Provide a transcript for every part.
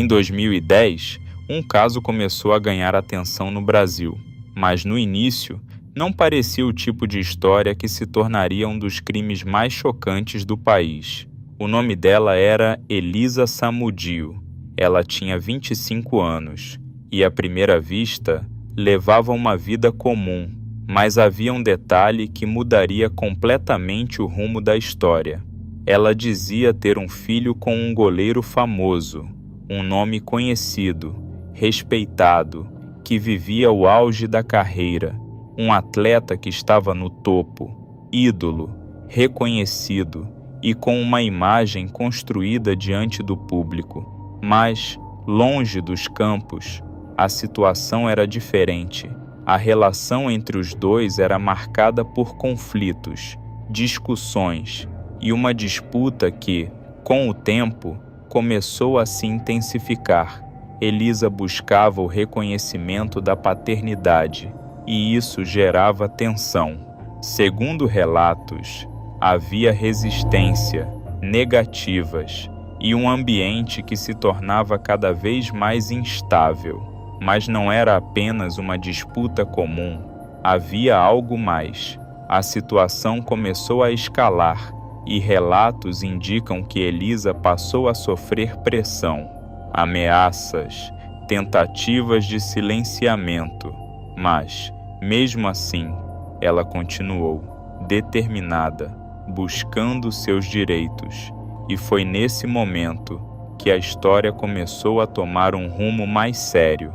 Em 2010, um caso começou a ganhar atenção no Brasil, mas no início não parecia o tipo de história que se tornaria um dos crimes mais chocantes do país. O nome dela era Elisa Samudio. Ela tinha 25 anos e, à primeira vista, levava uma vida comum, mas havia um detalhe que mudaria completamente o rumo da história. Ela dizia ter um filho com um goleiro famoso, um nome conhecido, respeitado, que vivia o auge da carreira, um atleta que estava no topo, ídolo, reconhecido e com uma imagem construída diante do público. Mas, longe dos campos, a situação era diferente. A relação entre os dois era marcada por conflitos, discussões e uma disputa que, com o tempo, começou a se intensificar. Elisa buscava o reconhecimento da paternidade e isso gerava tensão. Segundo relatos, havia resistência, negativas e um ambiente que se tornava cada vez mais instável. Mas não era apenas uma disputa comum, havia algo mais. A situação começou a escalar e relatos indicam que Elisa passou a sofrer pressão, ameaças, tentativas de silenciamento. Mas, mesmo assim, ela continuou, determinada, buscando seus direitos. E foi nesse momento que a história começou a tomar um rumo mais sério.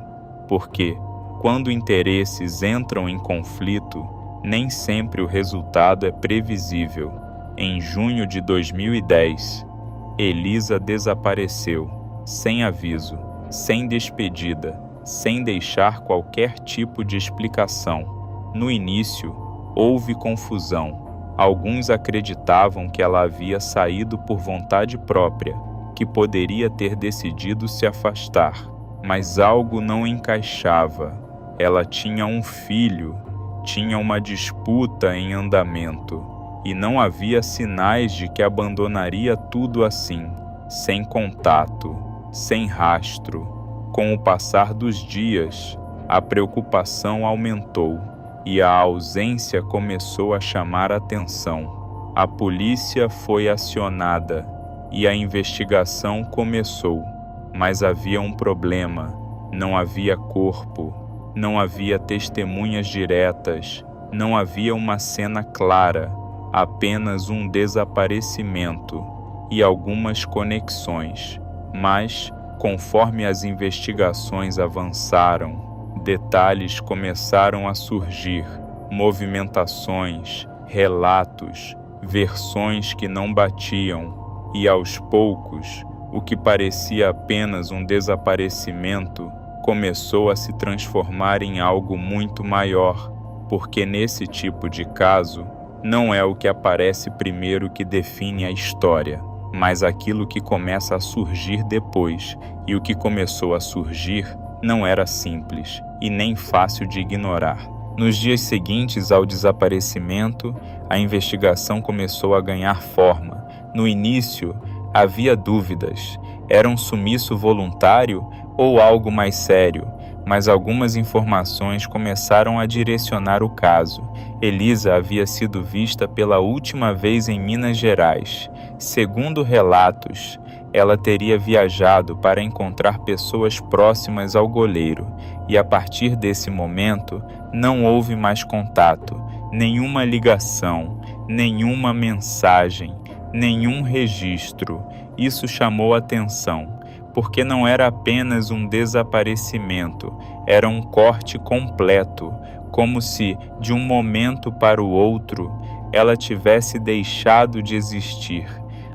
Porque, quando interesses entram em conflito, nem sempre o resultado é previsível. Em junho de 2010, Elisa desapareceu, sem aviso, sem despedida, sem deixar qualquer tipo de explicação. No início, houve confusão. Alguns acreditavam que ela havia saído por vontade própria, que poderia ter decidido se afastar. Mas algo não encaixava. Ela tinha um filho, tinha uma disputa em andamento, e não havia sinais de que abandonaria tudo assim, sem contato, sem rastro. Com o passar dos dias, a preocupação aumentou e a ausência começou a chamar atenção. A polícia foi acionada e a investigação começou. Mas havia um problema, não havia corpo, não havia testemunhas diretas, não havia uma cena clara, apenas um desaparecimento e algumas conexões. Mas, conforme as investigações avançaram, detalhes começaram a surgir, movimentações, relatos, versões que não batiam, e aos poucos, o que parecia apenas um desaparecimento começou a se transformar em algo muito maior, porque nesse tipo de caso, não é o que aparece primeiro que define a história, mas aquilo que começa a surgir depois, e o que começou a surgir não era simples e nem fácil de ignorar. Nos dias seguintes ao desaparecimento, a investigação começou a ganhar forma. No início, havia dúvidas, era um sumiço voluntário ou algo mais sério, mas algumas informações começaram a direcionar o caso. Elisa havia sido vista pela última vez em Minas Gerais. Segundo relatos, ela teria viajado para encontrar pessoas próximas ao goleiro, e a partir desse momento não houve mais contato, nenhuma ligação, nenhuma mensagem, nenhum registro. Isso chamou atenção, porque não era apenas um desaparecimento, era um corte completo, como se, de um momento para o outro, ela tivesse deixado de existir.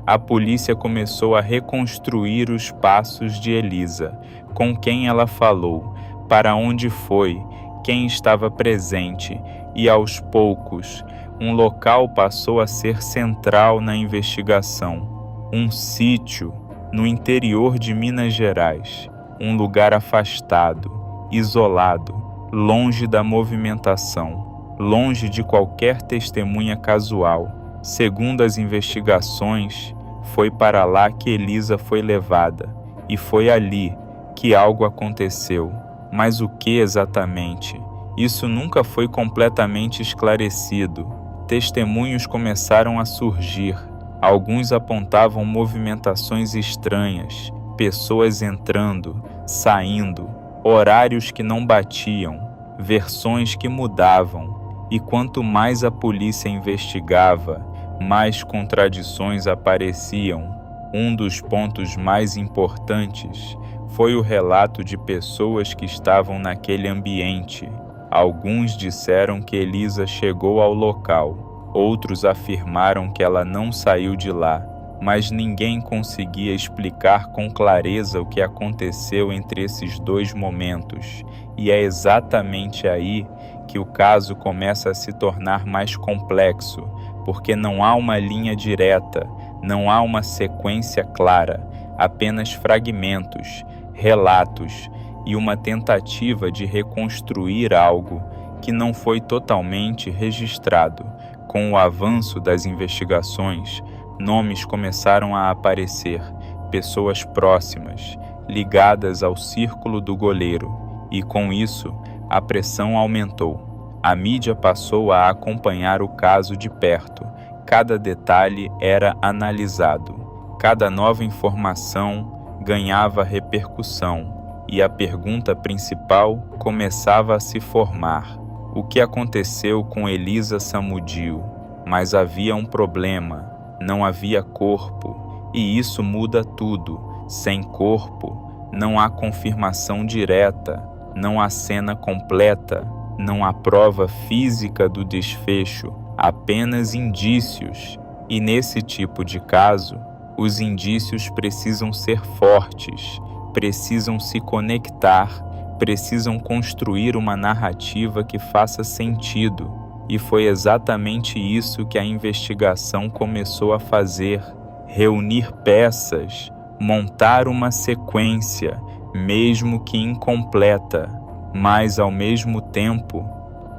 A polícia começou a reconstruir os passos de Elisa, com quem ela falou, para onde foi, quem estava presente, e aos poucos, um local passou a ser central na investigação. Um sítio no interior de Minas Gerais, um lugar afastado, isolado, longe da movimentação, longe de qualquer testemunha casual. Segundo as investigações, foi para lá que Elisa foi levada, e foi ali, que algo aconteceu, mas o que exatamente? Isso nunca foi completamente esclarecido. Testemunhos começaram a surgir. Alguns apontavam movimentações estranhas, pessoas entrando, saindo, horários que não batiam, versões que mudavam. E quanto mais a polícia investigava, mais contradições apareciam. Um dos pontos mais importantes foi o relato de pessoas que estavam naquele ambiente. Alguns disseram que Elisa chegou ao local, outros afirmaram que ela não saiu de lá, mas ninguém conseguia explicar com clareza o que aconteceu entre esses dois momentos. E é exatamente aí que o caso começa a se tornar mais complexo, porque não há uma linha direta, não há uma sequência clara, apenas fragmentos, relatos e uma tentativa de reconstruir algo que não foi totalmente registrado. Com o avanço das investigações, nomes começaram a aparecer, pessoas próximas, ligadas ao círculo do goleiro, e com isso, a pressão aumentou. A mídia passou a acompanhar o caso de perto. Cada detalhe era analisado. Cada nova informação ganhava repercussão. E a pergunta principal começava a se formar. O que aconteceu com Elisa Samúdio? Mas havia um problema, não havia corpo, e isso muda tudo. Sem corpo, não há confirmação direta, não há cena completa, não há prova física do desfecho, apenas indícios. E nesse tipo de caso, os indícios precisam ser fortes, precisam se conectar, precisam construir uma narrativa que faça sentido. E foi exatamente isso que a investigação começou a fazer: reunir peças, montar uma sequência, mesmo que incompleta, mas ao mesmo tempo,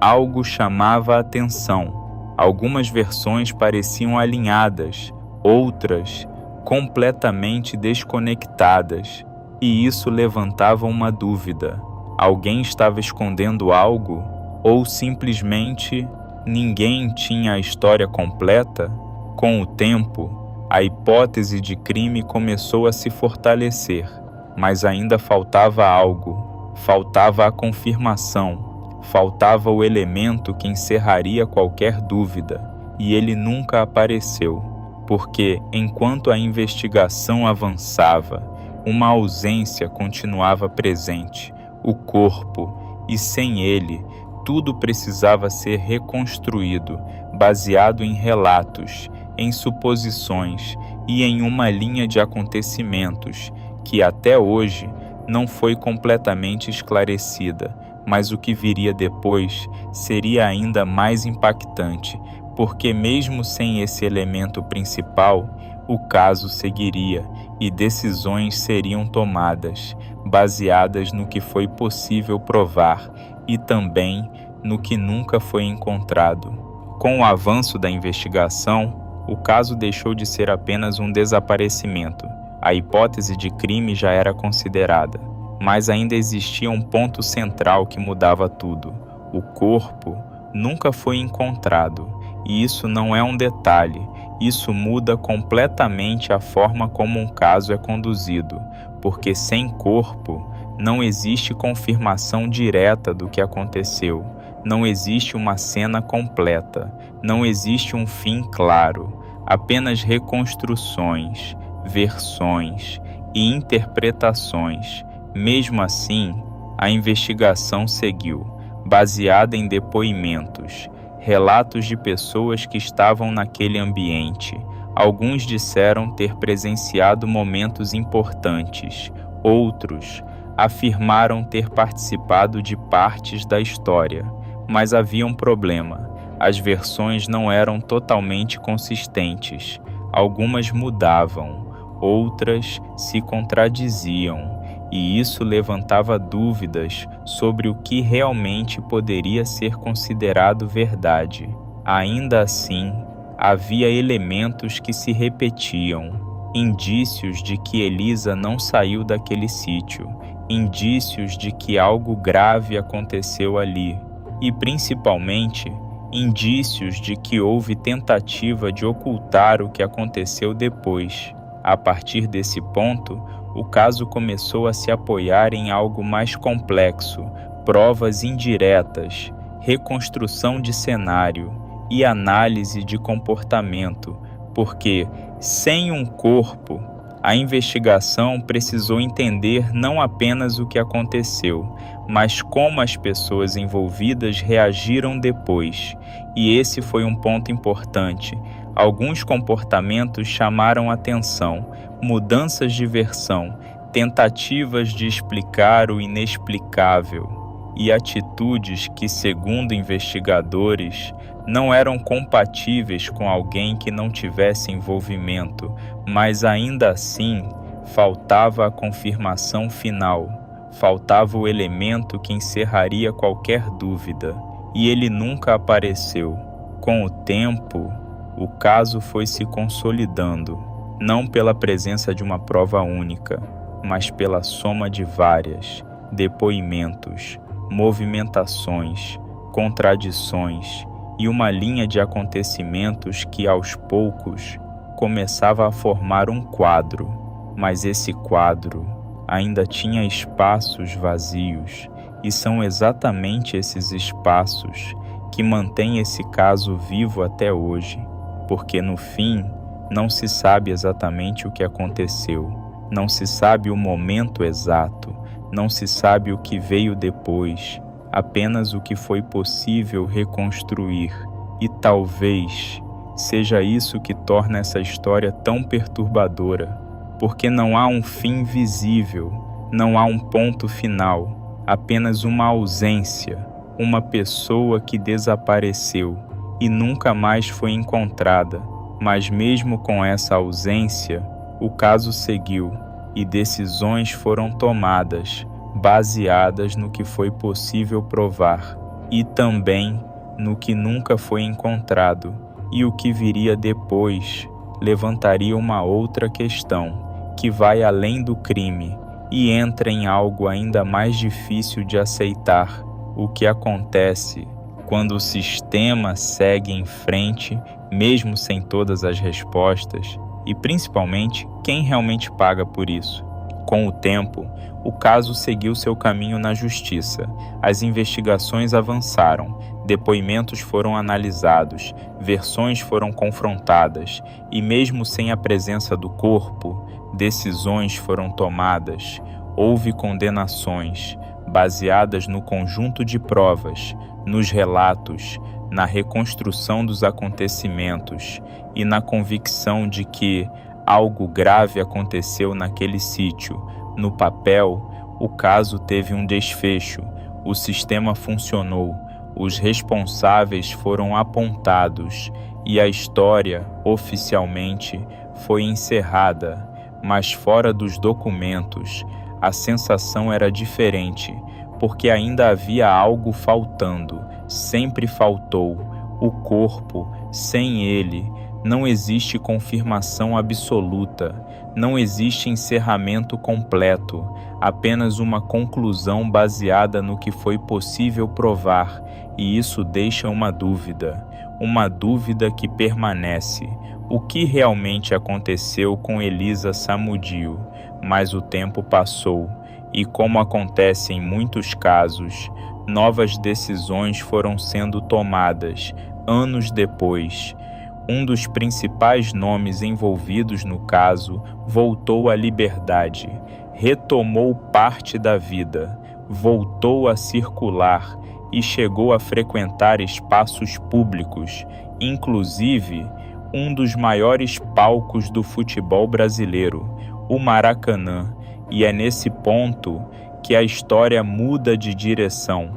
algo chamava a atenção. Algumas versões pareciam alinhadas, outras completamente desconectadas. E isso levantava uma dúvida: alguém estava escondendo algo? Ou simplesmente ninguém tinha a história completa? Com o tempo, a hipótese de crime começou a se fortalecer, mas ainda faltava algo. Faltava a confirmação, faltava o elemento que encerraria qualquer dúvida, e ele nunca apareceu, porque enquanto a investigação avançava, uma ausência continuava presente, o corpo, e sem ele, tudo precisava ser reconstruído, baseado em relatos, em suposições e em uma linha de acontecimentos que até hoje não foi completamente esclarecida, mas o que viria depois seria ainda mais impactante, porque mesmo sem esse elemento principal, o caso seguiria e decisões seriam tomadas, baseadas no que foi possível provar e também no que nunca foi encontrado. Com o avanço da investigação, o caso deixou de ser apenas um desaparecimento. A hipótese de crime já era considerada, mas ainda existia um ponto central que mudava tudo. O corpo nunca foi encontrado, e isso não é um detalhe. Isso muda completamente a forma como um caso é conduzido, porque sem corpo não existe confirmação direta do que aconteceu, não existe uma cena completa, não existe um fim claro, apenas reconstruções, versões e interpretações. Mesmo assim, a investigação seguiu, baseada em depoimentos, relatos de pessoas que estavam naquele ambiente. Alguns disseram ter presenciado momentos importantes, outros afirmaram ter participado de partes da história. Mas havia um problema: as versões não eram totalmente consistentes. Algumas mudavam, outras se contradiziam, e isso levantava dúvidas sobre o que realmente poderia ser considerado verdade. Ainda assim, havia elementos que se repetiam, indícios de que Elisa não saiu daquele sítio, indícios de que algo grave aconteceu ali e, principalmente, indícios de que houve tentativa de ocultar o que aconteceu depois. A partir desse ponto, o caso começou a se apoiar em algo mais complexo, provas indiretas, reconstrução de cenário e análise de comportamento, porque, sem um corpo, a investigação precisou entender não apenas o que aconteceu, mas como as pessoas envolvidas reagiram depois. E esse foi um ponto importante. Alguns comportamentos chamaram atenção, mudanças de versão, tentativas de explicar o inexplicável e atitudes que, segundo investigadores, não eram compatíveis com alguém que não tivesse envolvimento, mas ainda assim faltava a confirmação final, faltava o elemento que encerraria qualquer dúvida, e ele nunca apareceu. Com o tempo, o caso foi se consolidando, não pela presença de uma prova única, mas pela soma de várias, depoimentos, movimentações, contradições e uma linha de acontecimentos que, aos poucos, começava a formar um quadro, mas esse quadro ainda tinha espaços vazios, e são exatamente esses espaços que mantêm esse caso vivo até hoje, porque no fim não se sabe exatamente o que aconteceu, não se sabe o momento exato, não se sabe o que veio depois, apenas o que foi possível reconstruir. E talvez seja isso que torna essa história tão perturbadora, porque não há um fim visível, não há um ponto final, apenas uma ausência, uma pessoa que desapareceu e nunca mais foi encontrada. Mas mesmo com essa ausência, o caso seguiu e decisões foram tomadas, baseadas no que foi possível provar e também no que nunca foi encontrado, e o que viria depois levantaria uma outra questão que vai além do crime e entra em algo ainda mais difícil de aceitar: o que acontece quando o sistema segue em frente, mesmo sem todas as respostas, e principalmente quem realmente paga por isso. Com o tempo, o caso seguiu seu caminho na justiça. As investigações avançaram, depoimentos foram analisados, versões foram confrontadas, e mesmo sem a presença do corpo, decisões foram tomadas. Houve condenações, baseadas no conjunto de provas, nos relatos, na reconstrução dos acontecimentos e na convicção de que algo grave aconteceu naquele sítio. No papel, o caso teve um desfecho, o sistema funcionou, os responsáveis foram apontados e a história, oficialmente, foi encerrada. Mas fora dos documentos, a sensação era diferente, porque ainda havia algo faltando, sempre faltou, o corpo. Sem ele, não existe confirmação absoluta, não existe encerramento completo, apenas uma conclusão baseada no que foi possível provar, e isso deixa uma dúvida que permanece. O que realmente aconteceu com Elisa Samudio? Mas o tempo passou, e como acontece em muitos casos, novas decisões foram sendo tomadas anos depois. Um dos principais nomes envolvidos no caso voltou à liberdade, retomou parte da vida, voltou a circular e chegou a frequentar espaços públicos, inclusive um dos maiores palcos do futebol brasileiro, o Maracanã. E é nesse ponto que a história muda de direção,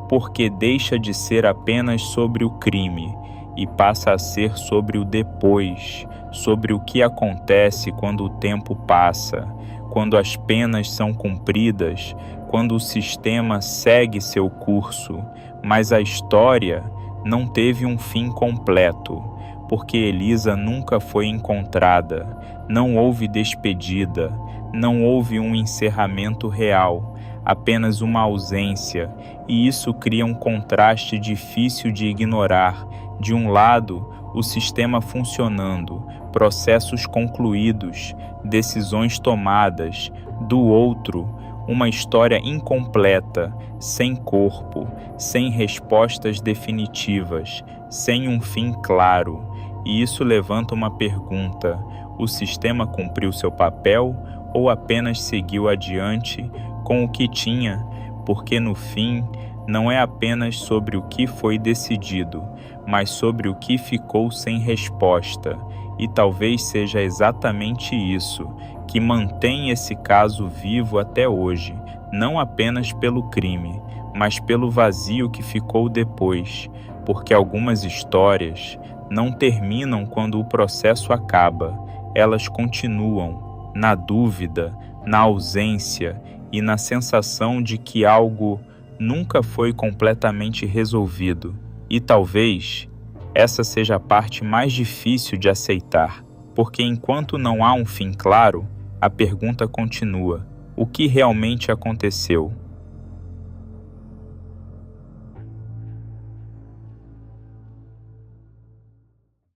porque deixa de ser apenas sobre o crime e passa a ser sobre o depois, sobre o que acontece quando o tempo passa, quando as penas são cumpridas, quando o sistema segue seu curso. Mas a história não teve um fim completo, porque Elisa nunca foi encontrada, não houve despedida, não houve um encerramento real. apenas uma ausência, e isso cria um contraste difícil de ignorar. De um lado, o sistema funcionando, processos concluídos, decisões tomadas; do outro, uma história incompleta, sem corpo, sem respostas definitivas, sem um fim claro. E isso levanta uma pergunta: o sistema cumpriu seu papel ou apenas seguiu adiante com o que tinha? Porque no fim, não é apenas sobre o que foi decidido, mas sobre o que ficou sem resposta. E talvez seja exatamente isso que mantém esse caso vivo até hoje, não apenas pelo crime, mas pelo vazio que ficou depois, porque algumas histórias não terminam quando o processo acaba, elas continuam, na dúvida, na ausência e na sensação de que algo nunca foi completamente resolvido. E talvez essa seja a parte mais difícil de aceitar, porque enquanto não há um fim claro, a pergunta continua: o que realmente aconteceu?